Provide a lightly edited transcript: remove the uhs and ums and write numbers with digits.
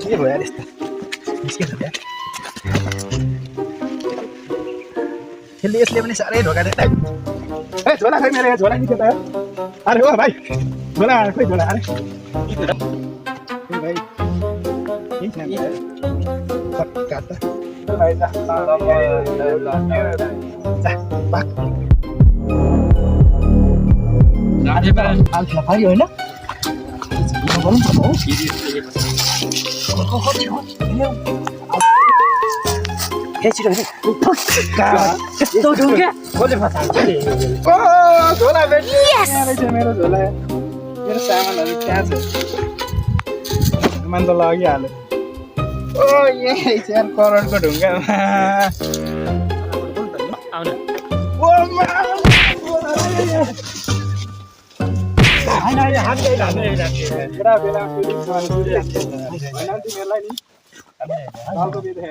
ये हो यार इसका इसके सब यार इसलिए इसलिए मैंने सारे धोखा देता है झोला भाई मेरे झोला नहीं देता है अरे वो भाई झोला कोई झोला अरे भाई ठीक है काटा भाई जा बाक अरे पर हाल भाई हो ना बोलूं तो Hey, sudah ini. Tuh juga. Boleh pasang. Oh, zola beti. Yes. Mero zola. Mero saman lagi क्या है? Man तो लगी आले. Oh ये यार करोड़ को ढूंढा. वो माँ. Hai हाथ गई ना. बेरा बेरा फीलिंग मान लीजिए. nanti मेला नहीं. Kalau तो भी है.